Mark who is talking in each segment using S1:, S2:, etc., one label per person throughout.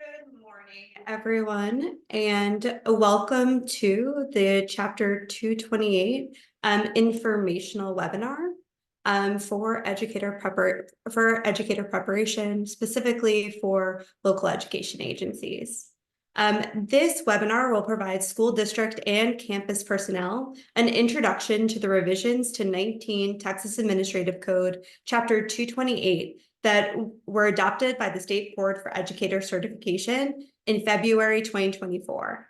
S1: Good morning, everyone, and welcome to the Chapter 228 informational webinar for educator preparation, specifically for local education agencies. This webinar will provide school district and campus personnel an introduction to the revisions to 19 Texas Administrative Code, Chapter 228, that were adopted by the State Board for Educator Certification in February 2024.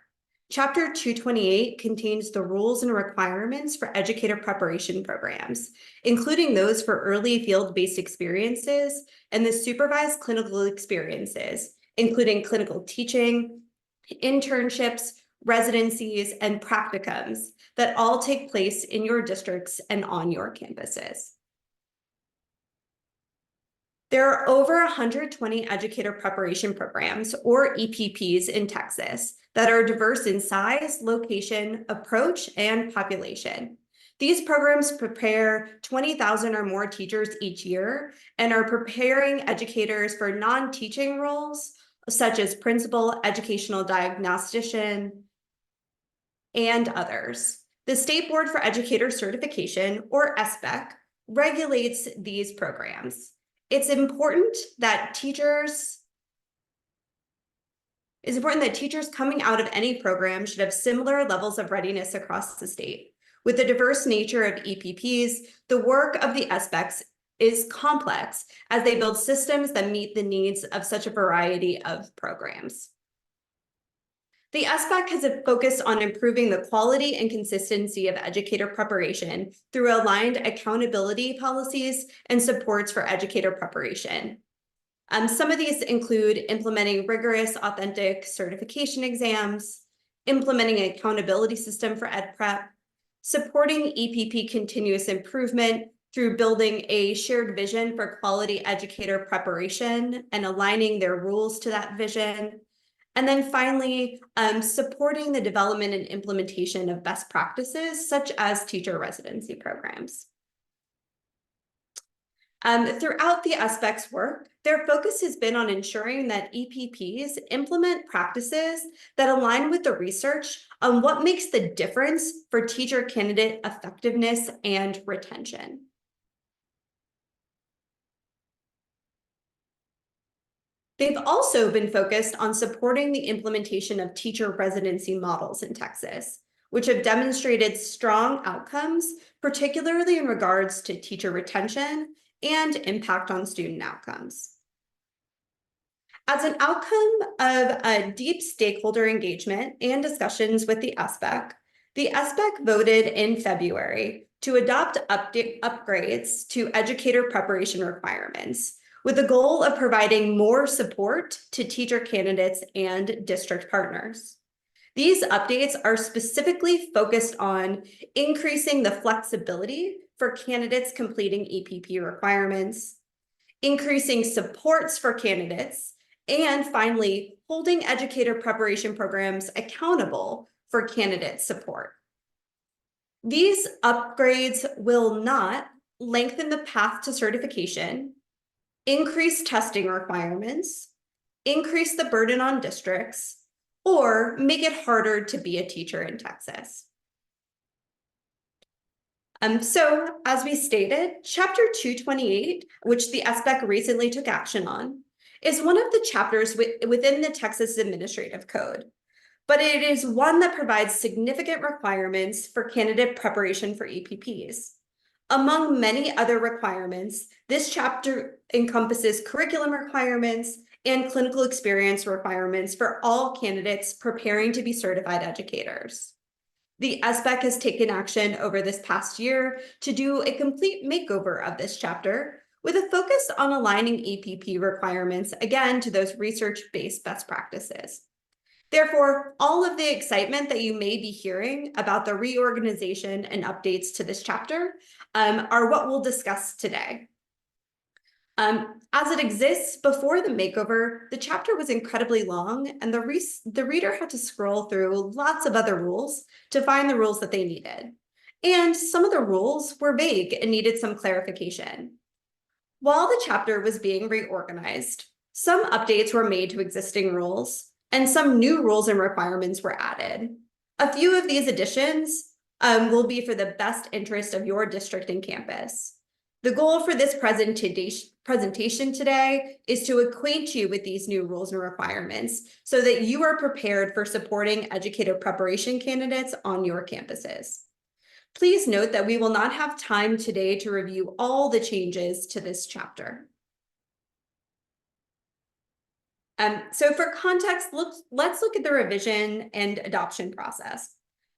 S1: Chapter 228 contains the rules and requirements for educator preparation programs, including those for early field-based experiences and the supervised clinical experiences, including clinical teaching, internships, residencies, and practicums that all take place in your districts and on your campuses. There are over 120 educator preparation programs, or EPPs, in Texas that are diverse in size, location, approach, and population. These programs prepare 20,000 or more teachers each year and are preparing educators for non-teaching roles, such as principal, educational diagnostician, and others. The State Board for Educator Certification, or SBEC, regulates these programs. It's important that teachers coming out of any program should have similar levels of readiness across the state. With the diverse nature of EPPs, the work of the SBECs is complex as they build systems that meet the needs of such a variety of programs. The SBEC has a focus on improving the quality and consistency of educator preparation through aligned accountability policies and supports for educator preparation. Some of these include implementing rigorous, authentic certification exams, implementing an accountability system for EdPrep, supporting EPP continuous improvement through building a shared vision for quality educator preparation and aligning their rules to that vision. And then finally, supporting the development and implementation of best practices, such as teacher residency programs. Throughout the SBEC's work, their focus has been on ensuring that EPPs implement practices that align with the research on what makes the difference for teacher candidate effectiveness and retention. They've also been focused on supporting the implementation of teacher residency models in Texas, which have demonstrated strong outcomes, particularly in regards to teacher retention and impact on student outcomes. As an outcome of a deep stakeholder engagement and discussions with the SBEC voted in February to adopt upgrades to educator preparation requirements, with the goal of providing more support to teacher candidates and district partners. These updates are specifically focused on increasing the flexibility for candidates completing EPP requirements, increasing supports for candidates, and finally, holding educator preparation programs accountable for candidate support. These upgrades will not lengthen the path to certification, increase testing requirements, increase the burden on districts, or make it harder to be a teacher in Texas. So, as we stated, Chapter 228, which the SBEC recently took action on, is one of the chapters within the Texas Administrative Code, but it is one that provides significant requirements for candidate preparation for EPPs. Among many other requirements, this chapter encompasses curriculum requirements and clinical experience requirements for all candidates preparing to be certified educators. The SBEC has taken action over this past year to do a complete makeover of this chapter with a focus on aligning EPP requirements, again, to those research-based best practices. Therefore, all of the excitement that you may be hearing about the reorganization and updates to this chapter are what we'll discuss today. As it exists before the makeover, the chapter was incredibly long, and the reader had to scroll through lots of other rules to find the rules that they needed. And some of the rules were vague and needed some clarification. While the chapter was being reorganized, Some updates were made to existing rules, and some new rules and requirements were added. A few of these additions will be for the best interest of your district and campus. The goal for this presentation today is to acquaint you with these new rules and requirements so that you are prepared for supporting educator preparation candidates on your campuses. Please note that we will not have time today to review all the changes to this chapter. So for context, let's look at the revision and adoption process.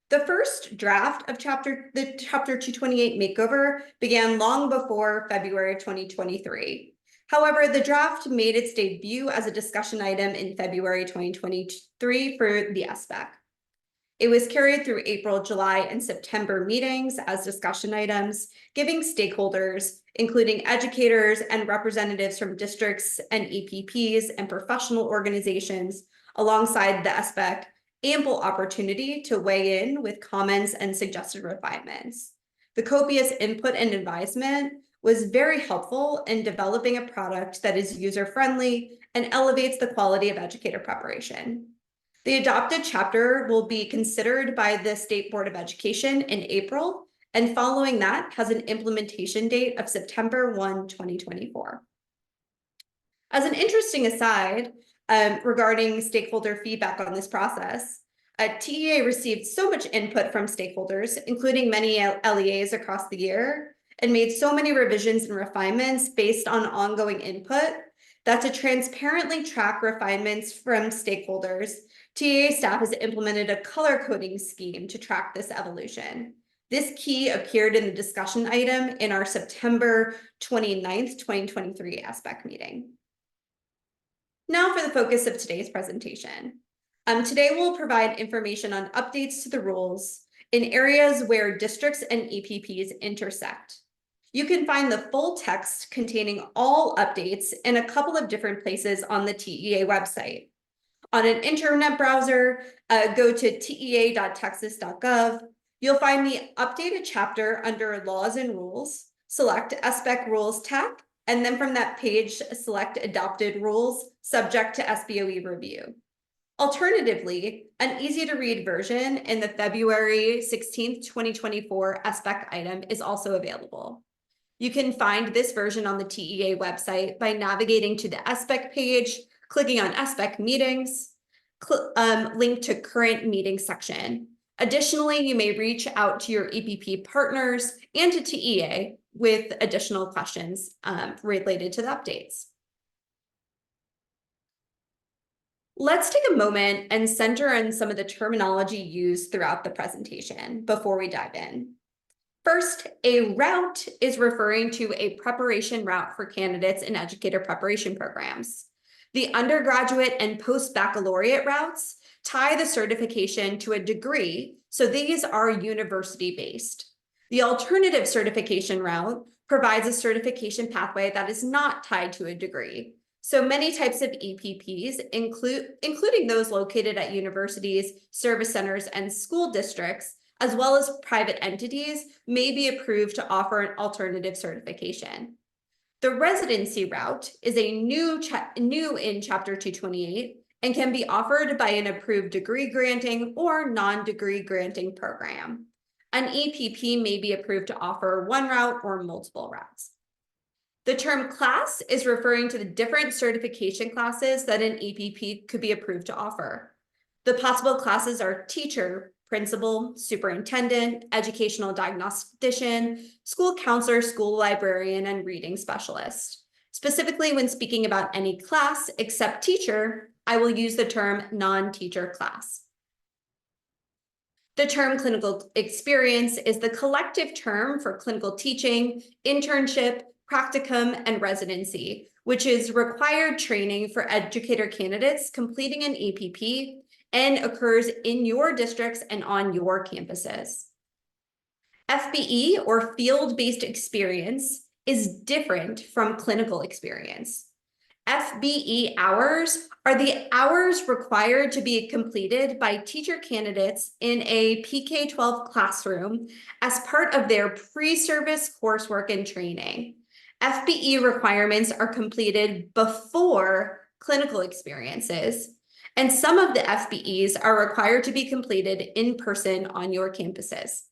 S1: The first draft of the Chapter 228 makeover began long before February of 2023. However, the draft made its debut as a discussion item in February 2023 for the SBEC. It was carried through April, July, and September meetings as discussion items, giving stakeholders, including educators and representatives from districts and EPPs and professional organizations, alongside the SBEC, ample opportunity to weigh in with comments and suggested refinements. The copious input and advisement was very helpful in developing a product that is user-friendly and elevates the quality of educator preparation. The adopted chapter will be considered by the State Board of Education in April, and following that has an implementation date of September 1, 2024. As an interesting aside, regarding stakeholder feedback on this process, TEA received so much input from stakeholders, including many LEAs across the year, and made so many revisions and refinements based on ongoing input that to transparently track refinements from stakeholders, TEA staff has implemented a color coding scheme to track this evolution. This key appeared in the discussion item in our September 29th, 2023 SBEC meeting. Now for the focus of today's presentation. Today we'll provide information on updates to the rules in areas where districts and EPPs intersect. You can find the full text containing all updates in a couple of different places on the TEA website. On an internet browser, go to tea.texas.gov. You'll find the updated chapter under Laws and Rules, select SBEC Rules tab, and then from that page, select Adopted Rules, subject to SBOE review. Alternatively, an easy-to-read version in the February 16th, 2024 SBEC item is also available. You can find this version on the TEA website by navigating to the SBEC page, clicking on SBEC meetings, link to current meeting section. Additionally, you may reach out to your EPP partners and to TEA with additional questions related to the updates. Let's take a moment and center on some of the terminology used throughout the presentation before we dive in. First, a route is referring to a preparation route for candidates in educator preparation programs. The undergraduate and post-baccalaureate routes tie the certification to a degree, so these are university-based. The alternative certification route provides a certification pathway that is not tied to a degree. So many types of EPPs, including those located at universities, service centers, and school districts, as well as private entities, may be approved to offer an alternative certification. The residency route is a new in Chapter 228 and can be offered by an approved degree granting or non-degree granting program. An EPP may be approved to offer one route or multiple routes. The term class is referring to the different certification classes that an EPP could be approved to offer. The possible classes are teacher, principal, superintendent, educational diagnostician, school counselor, school librarian, and reading specialist. Specifically, when speaking about any class except teacher, I will use the term non-teacher class. The term clinical experience is the collective term for clinical teaching, internship, practicum, and residency, which is required training for educator candidates completing an EPP and occurs in your districts and on your campuses. FBE, or field-based experience, is different from clinical experience. FBE hours are the hours required to be completed by teacher candidates in a PK-12 classroom as part of their pre-service coursework and training. FBE requirements are completed before clinical experiences, and some of the FBEs are required to be completed in person on your campuses.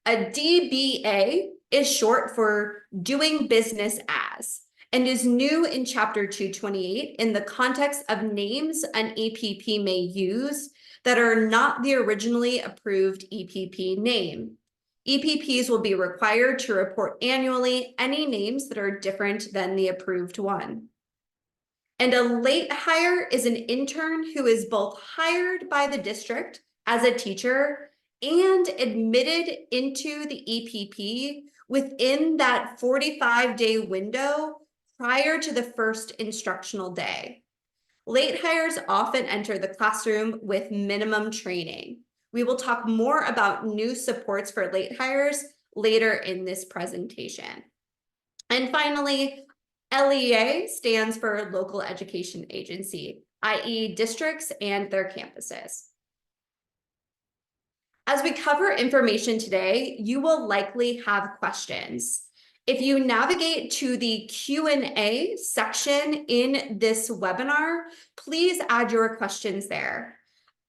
S1: A DBA is short for Doing Business As, and is new in Chapter 228 in the context of names an EPP may use that are not the originally approved EPP name. EPPs will be required to report annually any names that are different than the approved one. And a late hire is an intern who is both hired by the district as a teacher and admitted into the EPP within that 45-day window prior to the first instructional day. Late hires often enter the classroom with minimum training. We will talk more about new supports for late hires later in this presentation. And finally, LEA stands for Local Education Agency, i.e. districts and their campuses. As we cover information today, you will likely have questions. If you navigate to the Q&A section in this webinar, please add your questions there.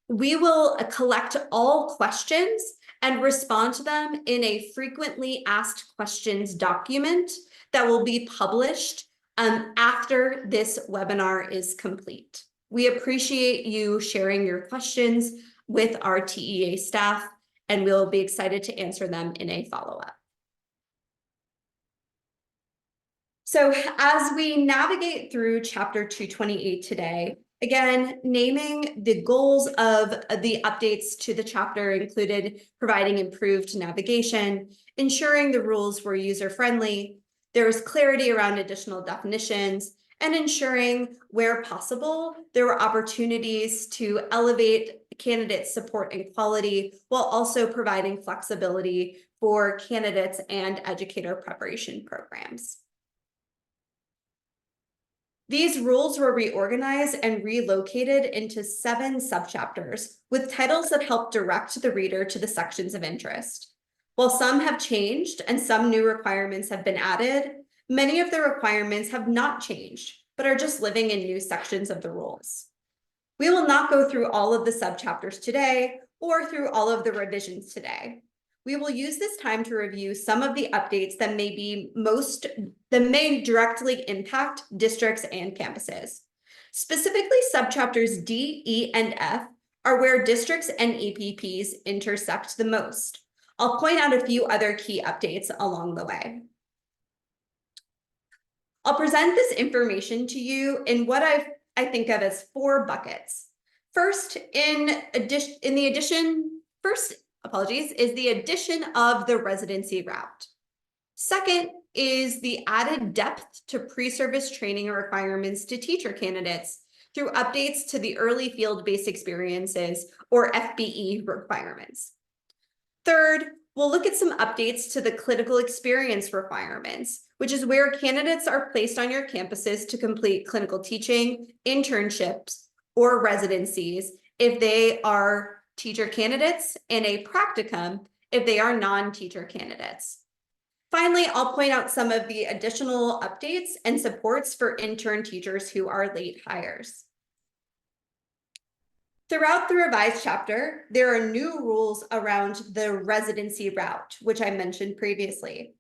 S1: We will collect all questions and respond to them in a frequently asked questions document that will be published after this webinar is complete. We appreciate you sharing your questions with our TEA staff, and we'll be excited to answer them in a follow-up. So as we navigate through Chapter 228 today, again, naming the goals of the updates to the chapter included providing improved navigation, ensuring the rules were user-friendly, there was clarity around additional definitions, and ensuring where possible, there were opportunities to elevate candidate support and quality while also providing flexibility for candidates and educator preparation programs. These rules were reorganized and relocated into 7 subchapters with titles that help direct the reader to the sections of interest. While some have changed and some new requirements have been added, many of the requirements have not changed, but are just living in new sections of the rules. We will not go through all of the subchapters today or through all of the revisions today. We will use this time to review some of the updates that may directly impact districts and campuses. Specifically, subchapters D, E, and F are where districts and EPPs intersect the most. I'll point out a few other key updates along the way. I'll present this information to you in what I think of as 4 buckets. First, is the addition of the residency route. Second is the added depth to pre-service training requirements to teacher candidates through updates to the early field-based experiences or FBE requirements. Third, we'll look at some updates to the clinical experience requirements, which is where candidates are placed on your campuses to complete clinical teaching, internships, or residencies if they are teacher candidates, and a practicum if they are non-teacher candidates. Finally, I'll point out some of the additional updates and supports for intern teachers who are late hires. Throughout the revised chapter, there are new rules around the residency route, which I mentioned previously.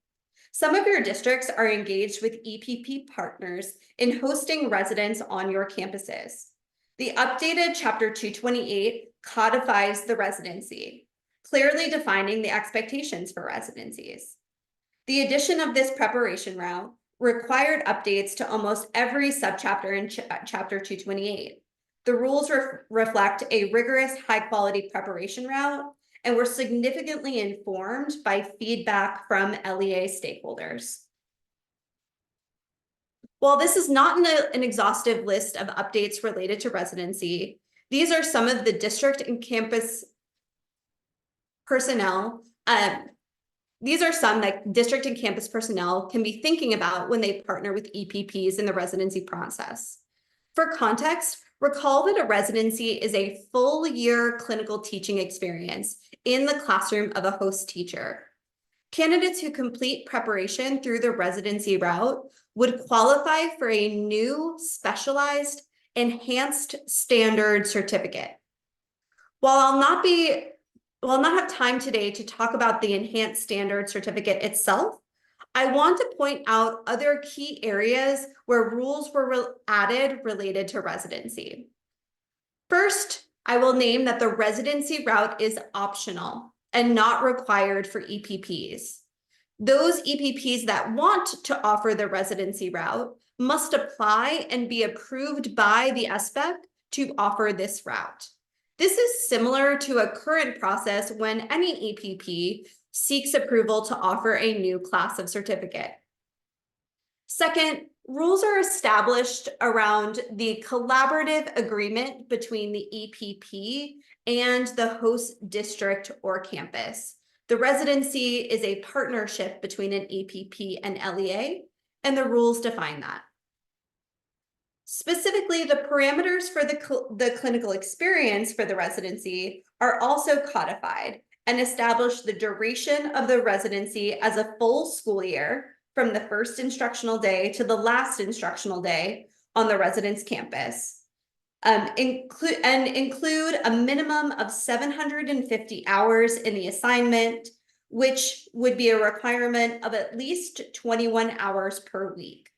S1: Some of your districts are engaged with EPP partners in hosting residents on your campuses. The updated Chapter 228 codifies the residency, clearly defining the expectations for residencies. The addition of this preparation route required updates to almost every subchapter in Chapter 228. The rules reflect a rigorous, high-quality preparation route and were significantly informed by feedback from LEA stakeholders. While this is not an exhaustive list of updates related to residency, these are some of the district and campus personnel. These are some that district and campus personnel can be thinking about when they partner with EPPs in the residency process. For context, recall that a residency is a full-year clinical teaching experience in the classroom of a host teacher. Candidates who complete preparation through the residency route would qualify for a new specialized enhanced standard certificate. While I'll not have time today to talk about the enhanced standard certificate itself, I want to point out other key areas where rules were added related to residency. First, I will name that the residency route is optional and not required for EPPs. Those EPPs that want to offer the residency route must apply and be approved by the SBEC to offer this route. This is similar to a current process when any EPP seeks approval to offer a new class of certificate. Second, rules are established around the collaborative agreement between the EPP and the host district or campus. The residency is a partnership between an EPP and LEA, and the rules define that. Specifically, the parameters for the clinical experience for the residency are also codified and establish the duration of the residency as a full school year from the first instructional day to the last instructional day on the residence campus. Include a minimum of 750 hours in the assignment, which would be a requirement of at least 21 hours per week.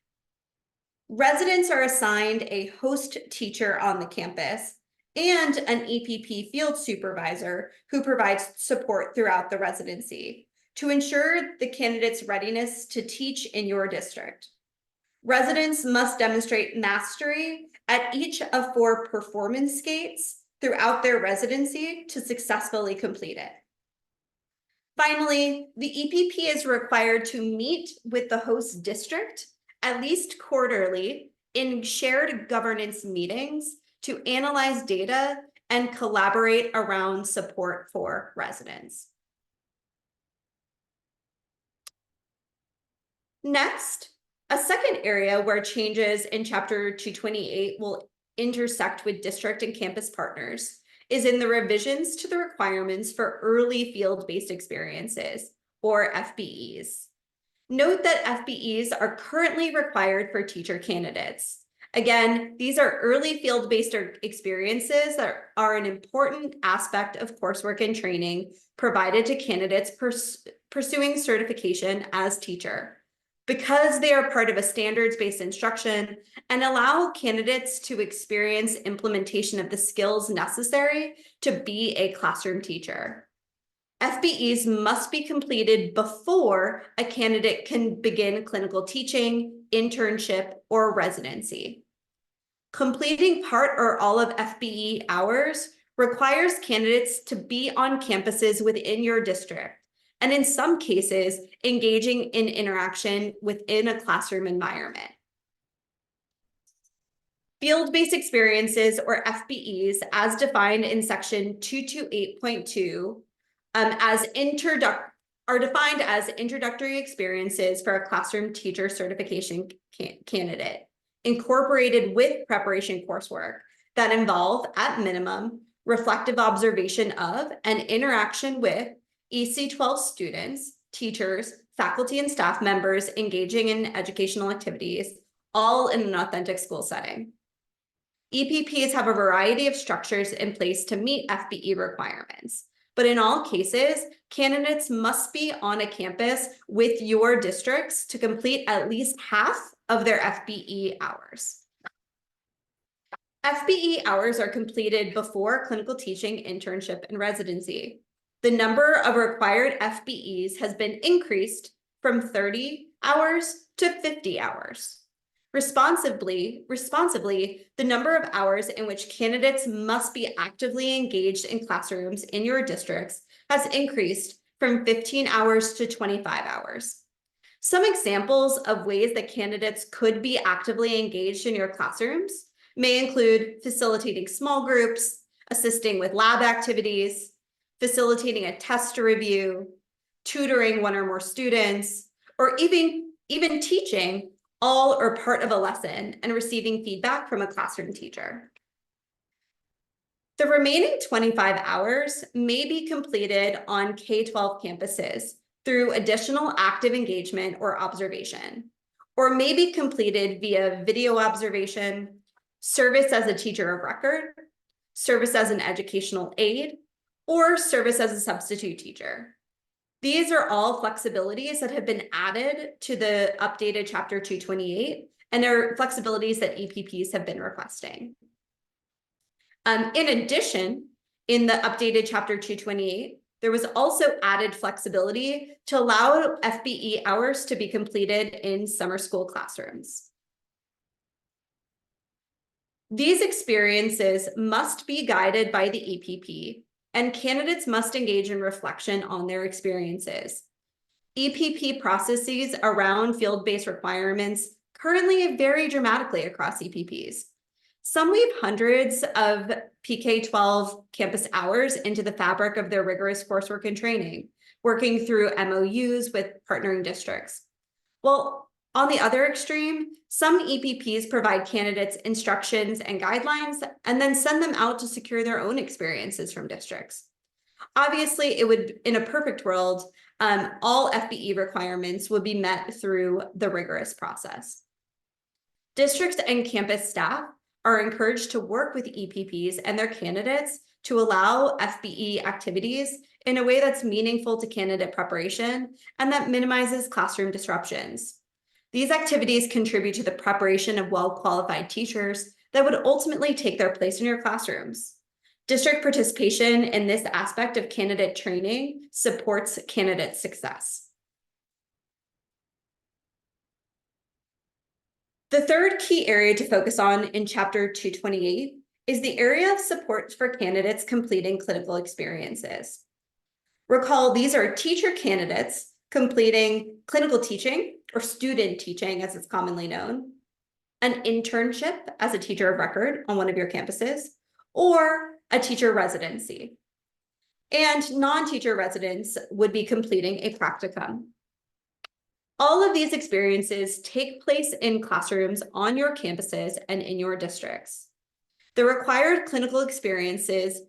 S1: Residents are assigned a host teacher on the campus and an EPP field supervisor who provides support throughout the residency to ensure the candidate's readiness to teach in your district. Residents must demonstrate mastery at each of 4 performance gates throughout their residency to successfully complete it. Finally, the EPP is required to meet with the host district at least quarterly in shared governance meetings to analyze data and collaborate around support for residents. Next, a second area where changes in Chapter 228 will intersect with district and campus partners is in the revisions to the requirements for early field-based experiences, or FBEs. Note that FBEs are currently required for teacher candidates. Again, these are early field-based experiences that are an important aspect of coursework and training provided to candidates pursuing certification as teacher, because they are part of a standards-based instruction and allow candidates to experience implementation of the skills necessary to be a classroom teacher. FBEs must be completed before a candidate can begin clinical teaching, internship, or residency. Completing part or all of FBE hours requires candidates to be on campuses within your district, and in some cases, engaging in interaction within a classroom environment. Field-based experiences, or FBEs, as defined in section 228.2, are defined as introductory experiences for a classroom teacher certification candidate, incorporated with preparation coursework that involve, at minimum, reflective observation of and interaction with EC12 students, teachers, faculty, and staff members engaging in educational activities, all in an authentic school setting. EPPs have a variety of structures in place to meet FBE requirements, but in all cases, candidates must be on a campus with your districts to complete at least half of their FBE hours. FBE hours are completed before clinical teaching, internship, and residency. The number of required FBEs has been increased from 30 hours to 50 hours. Responsibly, the number of hours in which candidates must be actively engaged in classrooms in your districts has increased from 15 hours to 25 hours. Some examples of ways that candidates could be actively engaged in your classrooms may include facilitating small groups, assisting with lab activities, facilitating a test review, tutoring one or more students, or even teaching all or part of a lesson and receiving feedback from a classroom teacher. The remaining 25 hours may be completed on K-12 campuses through additional active engagement or observation, or may be completed via video observation, service as a teacher of record, service as an educational aid, or service as a substitute teacher. These are all flexibilities that have been added to the updated Chapter 228, and are flexibilities that EPPs have been requesting. In addition, in the updated Chapter 228, there was also added flexibility to allow FBE hours to be completed in summer school classrooms. These experiences must be guided by the EPP, and candidates must engage in reflection on their experiences. EPP processes around field-based requirements currently vary dramatically across EPPs. Some weave hundreds of PK-12 campus hours into the fabric of their rigorous coursework and training, working through MOUs with partnering districts. Well, on the other extreme, some EPPs provide candidates instructions and guidelines and then send them out to secure their own experiences from districts. Obviously, it would, in a perfect world, all FBE requirements would be met through the rigorous process. Districts and campus staff are encouraged to work with EPPs and their candidates to allow FBE activities in a way that's meaningful to candidate preparation and that minimizes classroom disruptions. These activities contribute to the preparation of well-qualified teachers that would ultimately take their place in your classrooms. District participation in this aspect of candidate training supports candidate success. The third key area to focus on in Chapter 228 is the area of support for candidates completing clinical experiences. Recall, these are teacher candidates completing clinical teaching, or student teaching as it's commonly known, an internship as a teacher of record on one of your campuses, or a teacher residency. And non-teacher residents would be completing a practicum. All of these experiences take place in classrooms on your campuses and in your districts. The required clinical experiences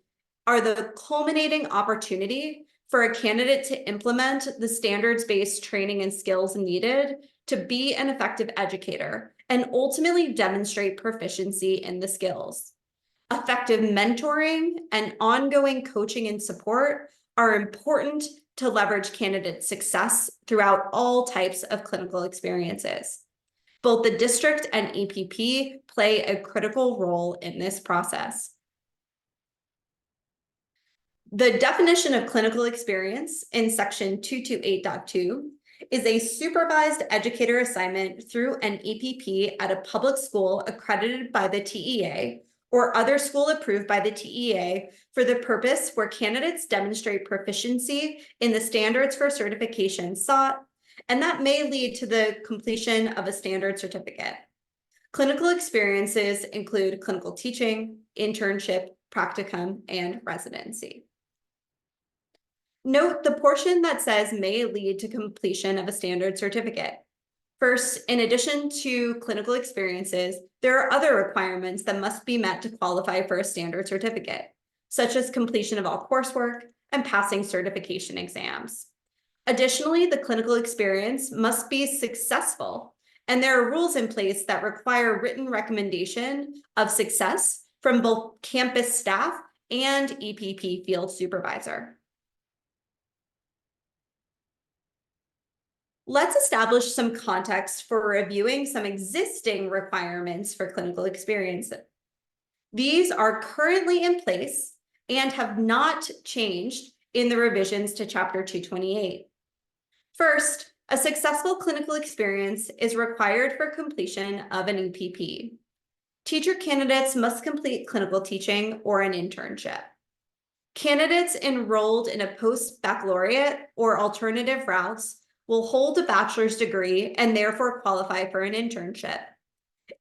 S1: are the culminating opportunity for a candidate to implement the standards-based training and skills needed to be an effective educator and ultimately demonstrate proficiency in the skills. Effective mentoring and ongoing coaching and support are important to leverage candidate success throughout all types of clinical experiences. Both the district and EPP play a critical role in this process. The definition of clinical experience in section 228.2 is a supervised educator assignment through an EPP at a public school accredited by the TEA or other school approved by the TEA for the purpose where candidates demonstrate proficiency in the standards for certification sought, and that may lead to the completion of a standard certificate. Clinical experiences include clinical teaching, internship, practicum, and residency. Note the portion that says may lead to completion of a standard certificate. First, in addition to clinical experiences, there are other requirements that must be met to qualify for a standard certificate, such as completion of all coursework and passing certification exams. Additionally, the clinical experience must be successful, and there are rules in place that require written recommendation of success from both campus staff and EPP field supervisor. Let's establish some context for reviewing some existing requirements for clinical experience. These are currently in place and have not changed in the revisions to Chapter 228. First, a successful clinical experience is required for completion of an EPP. Teacher candidates must complete clinical teaching or an internship. Candidates enrolled in a post-baccalaureate or alternative routes will hold a bachelor's degree and therefore qualify for an internship.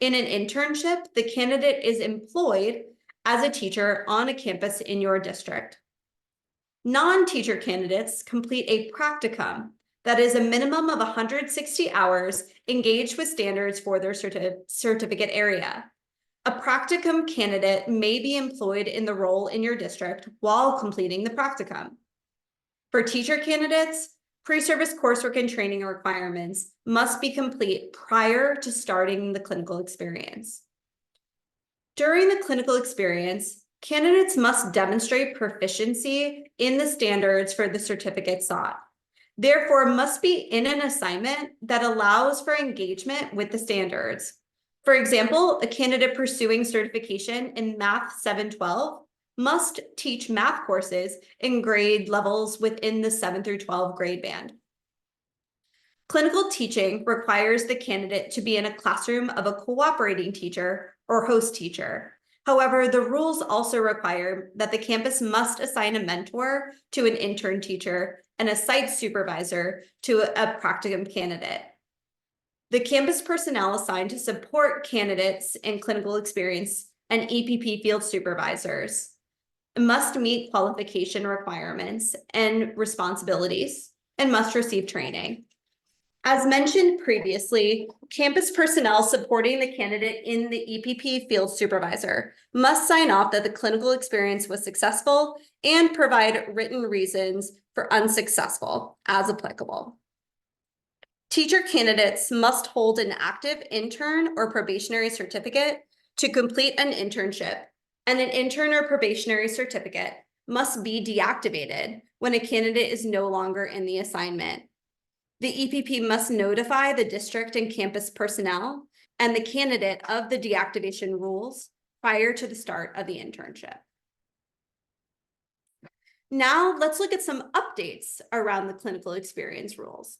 S1: In an internship, the candidate is employed as a teacher on a campus in your district. Non-teacher candidates complete a practicum that is a minimum of 160 hours engaged with standards for their certificate area. A practicum candidate may be employed in the role in your district while completing the practicum. For teacher candidates, Pre-service coursework and training requirements must be complete prior to starting the clinical experience. During the clinical experience, candidates must demonstrate proficiency in the standards for the certificate sought. Therefore, must be in an assignment that allows for engagement with the standards. For example, a candidate pursuing certification in Math 712 must teach math courses in grade levels within the 7 through 12 grade band. Clinical teaching requires the candidate to be in a classroom of a cooperating teacher or host teacher. However, the rules also require that the campus must assign a mentor to an intern teacher and a site supervisor to a practicum candidate. The campus personnel assigned to support candidates in clinical experience and EPP field supervisors must meet qualification requirements and responsibilities and must receive training. As mentioned previously, campus personnel supporting the candidate in the EPP field supervisor must sign off that the clinical experience was successful and provide written reasons for unsuccessful as applicable. Teacher candidates must hold an active intern or probationary certificate to complete an internship, and an intern or probationary certificate must be deactivated when a candidate is no longer in the assignment. The EPP must notify the district and campus personnel and the candidate of the deactivation rules prior to the start of the internship. Now let's look at some updates around the clinical experience rules.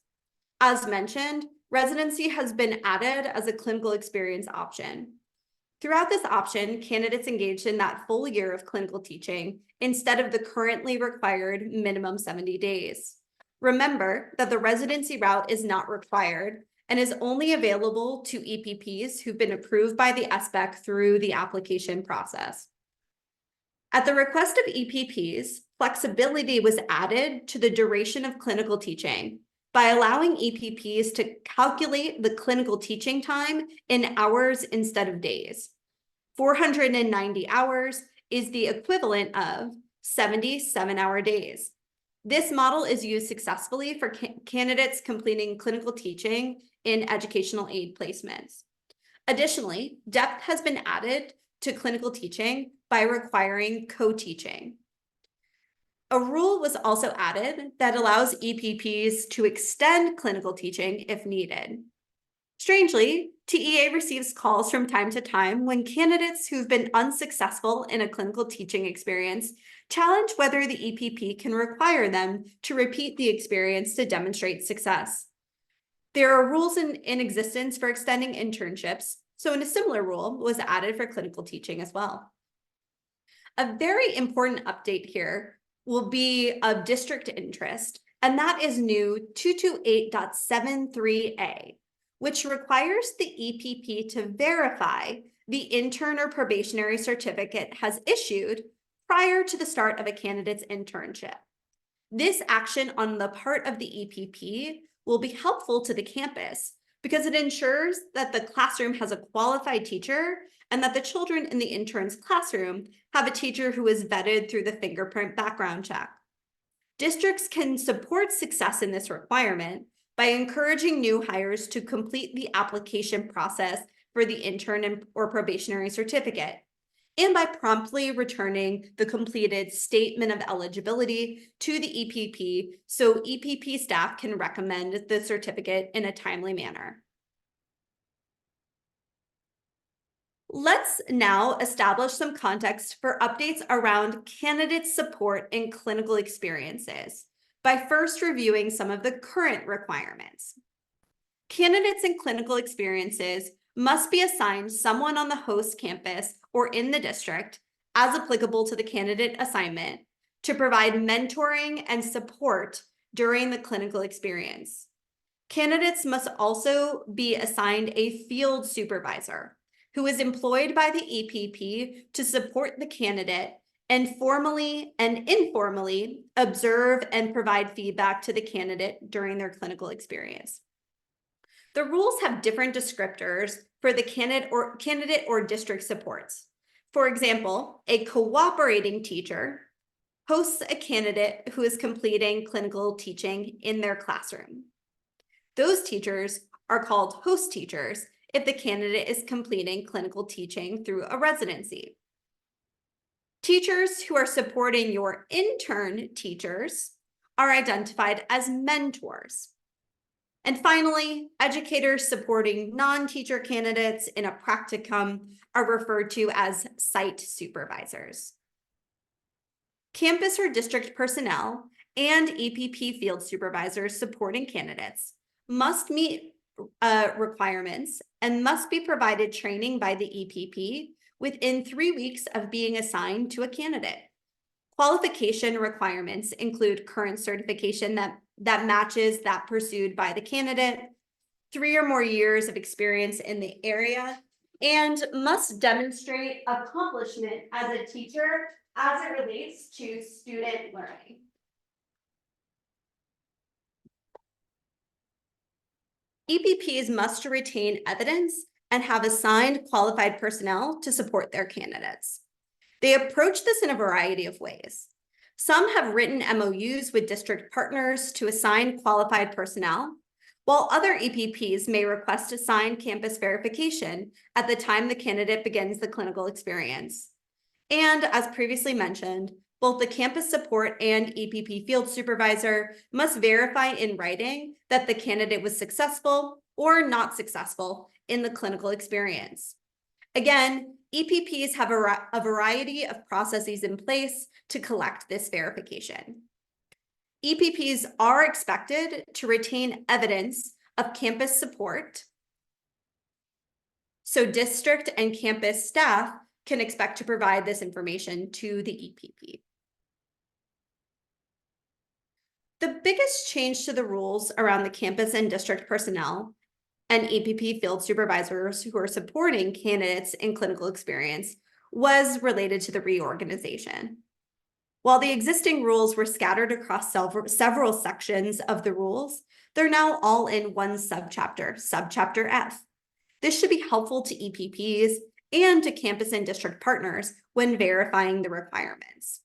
S1: As mentioned, residency has been added as a clinical experience option. Throughout this option, candidates engaged in that full year of clinical teaching instead of the currently required minimum 70 days. Remember that the residency route is not required and is only available to EPPs who've been approved by the SBEC through the application process. At the request of EPPs, flexibility was added to the duration of clinical teaching by allowing EPPs to calculate the clinical teaching time in hours instead of days. 490 hours is the equivalent of 70 7-hour days. This model is used successfully for candidates completing clinical teaching in educational aid placements. Additionally, depth has been added to clinical teaching by requiring co-teaching. A rule was also added that allows EPPs to extend clinical teaching if needed. Strangely, TEA receives calls from time to time when candidates who've been unsuccessful in a clinical teaching experience challenge whether the EPP can require them to repeat the experience to demonstrate success. There are rules in existence for extending internships, so a similar rule was added for clinical teaching as well. A very important update here will be of district interest, and that is new 228.73a, which requires the EPP to verify the intern or probationary certificate has issued prior to the start of a candidate's internship. This action on the part of the EPP will be helpful to the campus because it ensures that the classroom has a qualified teacher and that the children in the intern's classroom have a teacher who is vetted through the fingerprint background check. Districts can support success in this requirement by encouraging new hires to complete the application process for the intern or probationary certificate, and by promptly returning the completed statement of eligibility to the EPP so EPP staff can recommend the certificate in a timely manner. Let's now establish some context for updates around candidate support in clinical experiences by first reviewing some of the current requirements. Candidates in clinical experiences must be assigned someone on the host campus or in the district, as applicable to the candidate assignment, to provide mentoring and support during the clinical experience. Candidates must also be assigned a field supervisor who is employed by the EPP to support the candidate and formally and informally observe and provide feedback to the candidate during their clinical experience. The rules have different descriptors for the candidate or district supports. For example, a cooperating teacher hosts a candidate who is completing clinical teaching in their classroom. Those teachers are called host teachers if the candidate is completing clinical teaching through a residency. Teachers who are supporting your intern teachers are identified as mentors. And finally, educators supporting non-teacher candidates in a practicum are referred to as site supervisors. Campus or district personnel and EPP field supervisors supporting candidates must meet requirements and must be provided training by the EPP within 3 weeks of being assigned to a candidate. Qualification requirements include current certification that matches that pursued by the candidate, 3 or more years of experience in the area, and must demonstrate accomplishment as a teacher as it relates to student learning. EPPs must retain evidence and have assigned qualified personnel to support their candidates. They approach this in a variety of ways. Some have written MOUs with district partners to assign qualified personnel, while other EPPs may request assigned campus verification at the time the candidate begins the clinical experience. And as previously mentioned, both the campus support and EPP field supervisor must verify in writing that the candidate was successful or not successful in the clinical experience. Again, EPPs have a variety of processes in place to collect this verification. EPPs are expected to retain evidence of campus support, so district and campus staff can expect to provide this information to the EPP. The biggest change to the rules around the campus and district personnel and EPP field supervisors who are supporting candidates in clinical experience was related to the reorganization. While the existing rules were scattered across several sections of the rules, they're now all in one subchapter, Subchapter F. This should be helpful to EPPs and to campus and district partners when verifying the requirements.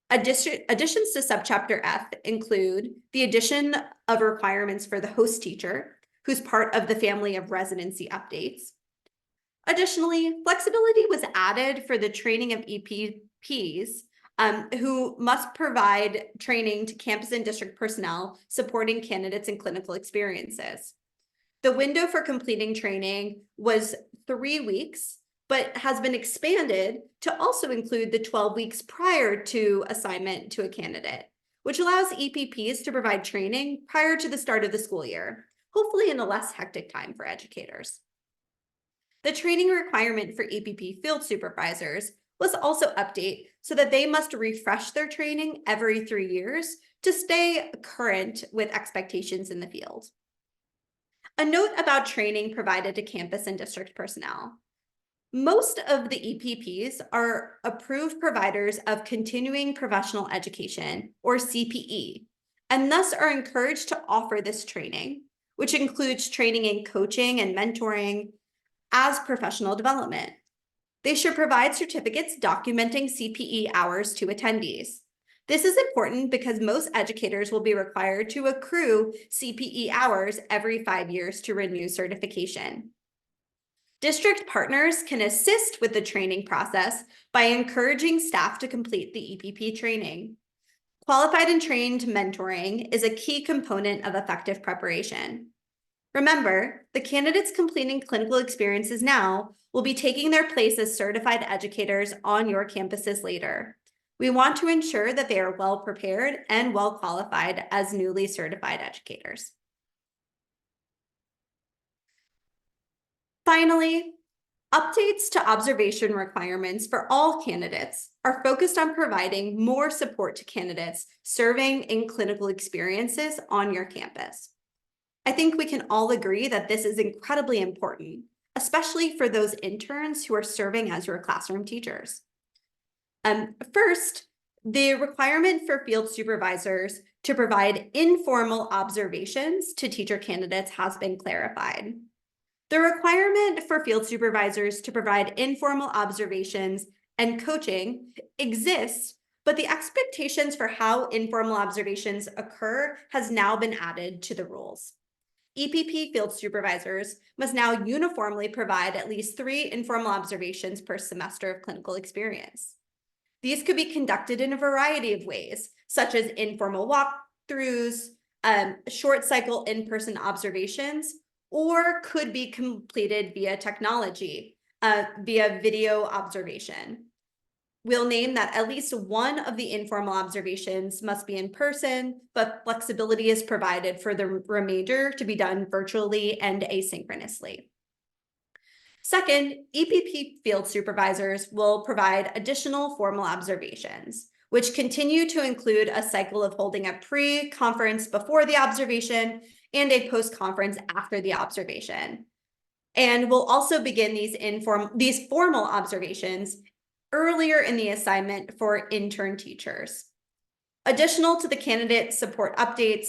S1: Additions to Subchapter F include the addition of requirements for the host teacher, who's part of the family of residency updates. Additionally, flexibility was added for the training of EPPs who must provide training to campus and district personnel supporting candidates in clinical experiences. The window for completing training was 3 weeks, but has been expanded to also include the 12 weeks prior to assignment to a candidate, which allows EPPs to provide training prior to the start of the school year, hopefully in a less hectic time for educators. The training requirement for EPP field supervisors was also updated so that they must refresh their training every 3 years to stay current with expectations in the field. A note about training provided to campus and district personnel. Most of the EPPs are approved providers of continuing professional education, or CPE, and thus are encouraged to offer this training, which includes training in coaching and mentoring as professional development. They should provide certificates documenting CPE hours to attendees. This is important because most educators will be required to accrue CPE hours every 5 years to renew certification. District partners can assist with the training process by encouraging staff to complete the EPP training. Qualified and trained mentoring is a key component of effective preparation. Remember, the candidates completing clinical experiences now will be taking their place as certified educators on your campuses later. We want to ensure that they are well prepared and well qualified as newly certified educators. Finally, updates to observation requirements for all candidates are focused on providing more support to candidates serving in clinical experiences on your campus. I think we can all agree that this is incredibly important, especially for those interns who are serving as your classroom teachers. First, the requirement for field supervisors to provide informal observations to teacher candidates has been clarified. The requirement for field supervisors to provide informal observations and coaching exists but the expectations for how informal observations occur has now been added to the rules. EPP field supervisors must now uniformly provide at least 3 informal observations per semester of clinical experience. These could be conducted in a variety of ways, such as informal walkthroughs, short cycle in-person observations, or could be completed via technology, via video observation. We'll name that at least one of the informal observations must be in person, but flexibility is provided for the remainder to be done virtually and asynchronously. Second, EPP field supervisors will provide additional formal observations, which continue to include a cycle of holding a pre-conference before the observation and a post-conference after the observation. And we'll also begin these formal observations earlier in the assignment for intern teachers. Additional to the candidate support updates,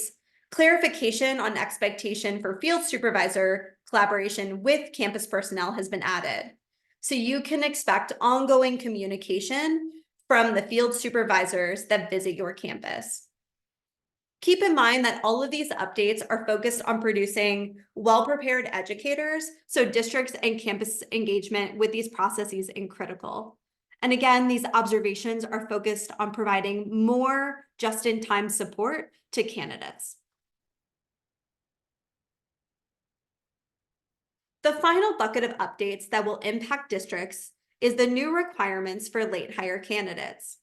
S1: clarification on expectation for field supervisor collaboration with campus personnel has been added. So you can expect ongoing communication from the field supervisors that visit your campus. Keep in mind that all of these updates are focused on producing well-prepared educators, so districts and campus engagement with these processes is critical. And again, these observations are focused on providing more just-in-time support to candidates. The final bucket of updates that will impact districts is the new requirements for late hire candidates.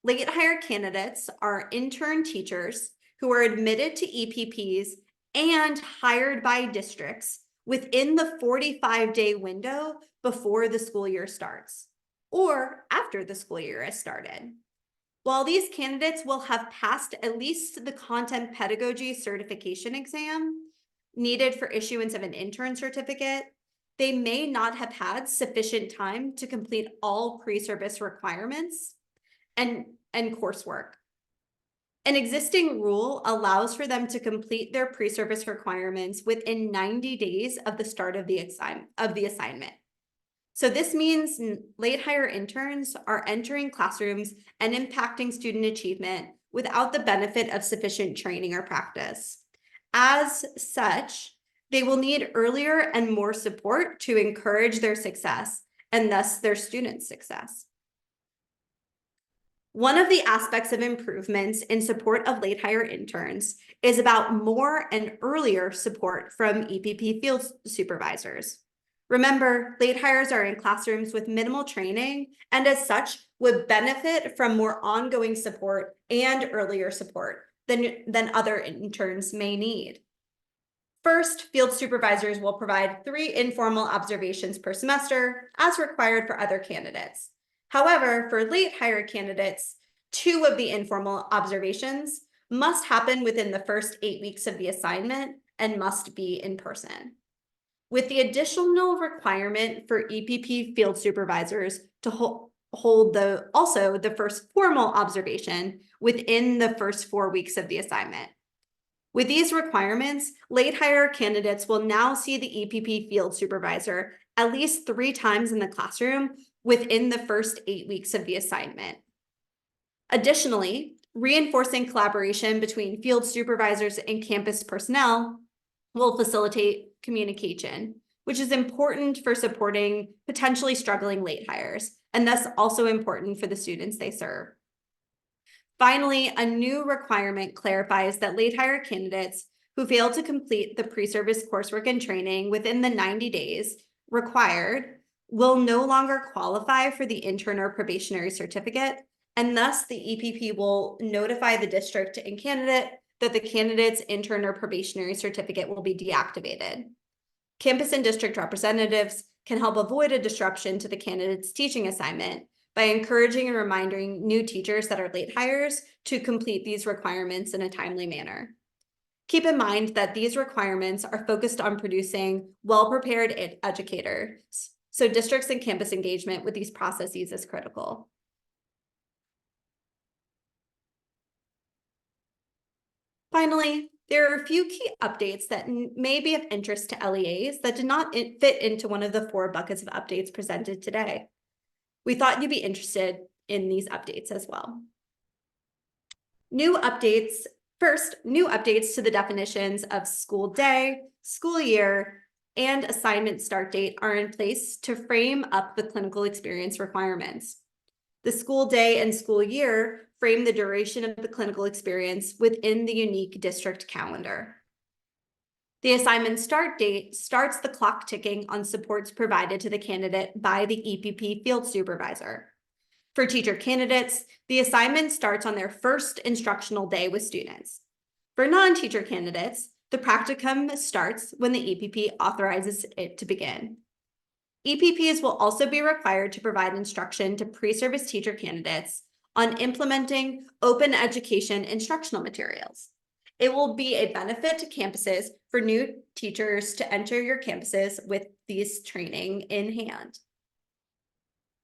S1: Late hire candidates are intern teachers who are admitted to EPPs and hired by districts within the 45-day window before the school year starts, or after the school year has started. While these candidates will have passed at least the content pedagogy certification exam needed for issuance of an intern certificate, they may not have had sufficient time to complete all pre-service requirements and coursework. An existing rule allows for them to complete their pre-service requirements within 90 days of the start of the assignment. So this means late hire interns are entering classrooms and impacting student achievement without the benefit of sufficient training or practice. As such, they will need earlier and more support to encourage their success and thus their students' success. One of the aspects of improvements in support of late hire interns is about more and earlier support from EPP field supervisors. Remember, late hires are in classrooms with minimal training and as such would benefit from more ongoing support and earlier support than other interns may need. First, field supervisors will provide 3 informal observations per semester as required for other candidates. However, for late hire candidates, 2 of the informal observations must happen within the first 8 weeks of the assignment and must be in person. With the additional requirement for EPP field supervisors to hold the first formal observation within the first 4 weeks of the assignment. With these requirements, late hire candidates will now see the EPP field supervisor at least 3 times in the classroom within the first 8 weeks of the assignment. Additionally, reinforcing collaboration between field supervisors and campus personnel will facilitate communication, which is important for supporting potentially struggling late hires, and thus also important for the students they serve. Finally, a new requirement clarifies that late hire candidates who fail to complete the pre-service coursework and training within the 90 days required will no longer qualify for the intern or probationary certificate, and thus the EPP will notify the district and candidate that the candidate's intern or probationary certificate will be deactivated. Campus and district representatives can help avoid a disruption to the candidate's teaching assignment by encouraging and reminding new teachers that are late hires to complete these requirements in a timely manner. Keep in mind that these requirements are focused on producing well-prepared educators, so districts and campus engagement with these processes is critical. Finally, there are a few key updates that may be of interest to LEAs that did not fit into one of the 4 buckets of updates presented today. We thought you'd be interested in these updates as well. New updates to the definitions of school day, school year, and assignment start date are in place to frame up the clinical experience requirements. The school day and school year frame the duration of the clinical experience within the unique district calendar. The assignment start date starts the clock ticking on supports provided to the candidate by the EPP field supervisor. For teacher candidates, the assignment starts on their first instructional day with students. For non-teacher candidates, the practicum starts when the EPP authorizes it to begin. EPPs will also be required to provide instruction to pre-service teacher candidates on implementing open education instructional materials. It will be a benefit to campuses for new teachers to enter your campuses with these training in hand.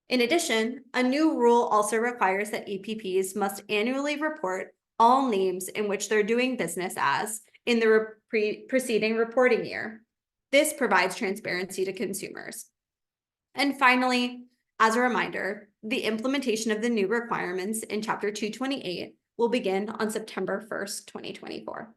S1: In addition, a new rule also requires that EPPs must annually report all names in which they're doing business as in the preceding reporting year. This provides transparency to consumers. And finally, as a reminder, the implementation of the new requirements in Chapter 228 will begin on September 1st, 2024.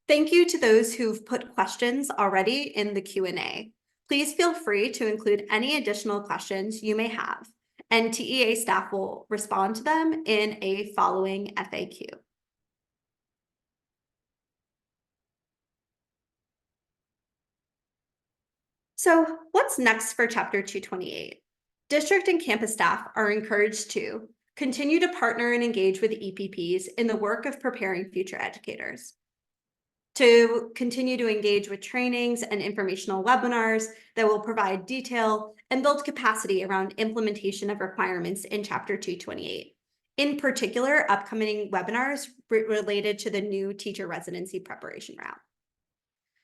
S1: Thank you to those who've put questions already in the Q&A. Please feel free to include any additional questions you may have, and TEA staff will respond to them in a following FAQ. So what's next for Chapter 228? District and campus staff are encouraged to continue to partner and engage with EPPs in the work of preparing future educators, to continue to engage with trainings and informational webinars that will provide detail and build capacity around implementation of requirements in Chapter 228. In particular, upcoming webinars related to the new teacher residency preparation route.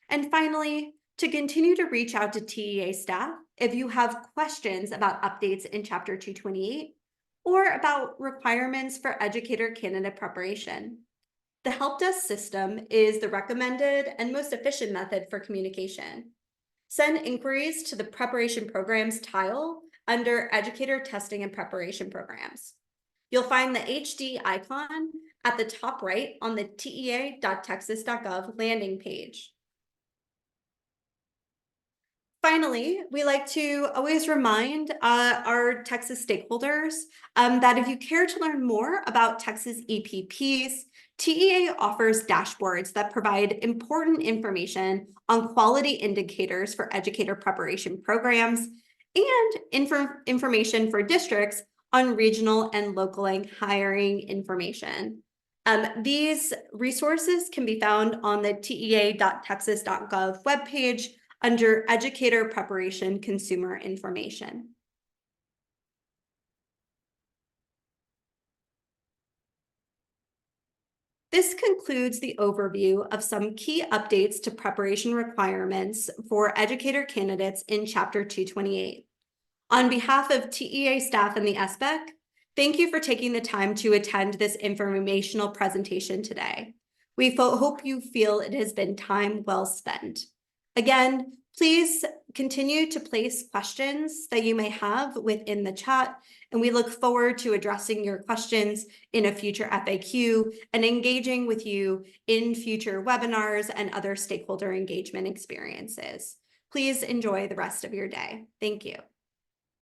S1: And finally, to continue to reach out to TEA staff if you have questions about updates in Chapter 228 or about requirements for educator candidate preparation. The help desk system is the recommended and most efficient method for communication. Send inquiries to the Preparation Programs tile under Educator Testing and Preparation Programs. You'll find the HD icon at the top right on the tea.texas.gov landing page. Finally, we like to always remind our Texas stakeholders that if you care to learn more about Texas EPPs, TEA offers dashboards that provide important information on quality indicators for educator preparation programs and information for districts on regional and local hiring information. These resources can be found on the tea.texas.gov webpage under Educator Preparation Consumer Information. This concludes the overview of some key updates to preparation requirements for educator candidates in Chapter 228. On behalf of TEA staff and the SBEC, thank you for taking the time to attend this informational presentation today. We hope you feel it has been time well spent. Again, please continue to place questions that you may have within the chat, and we look forward to addressing your questions in a future FAQ and engaging with you in future webinars and other stakeholder engagement experiences. Please enjoy the rest of your day. Thank you.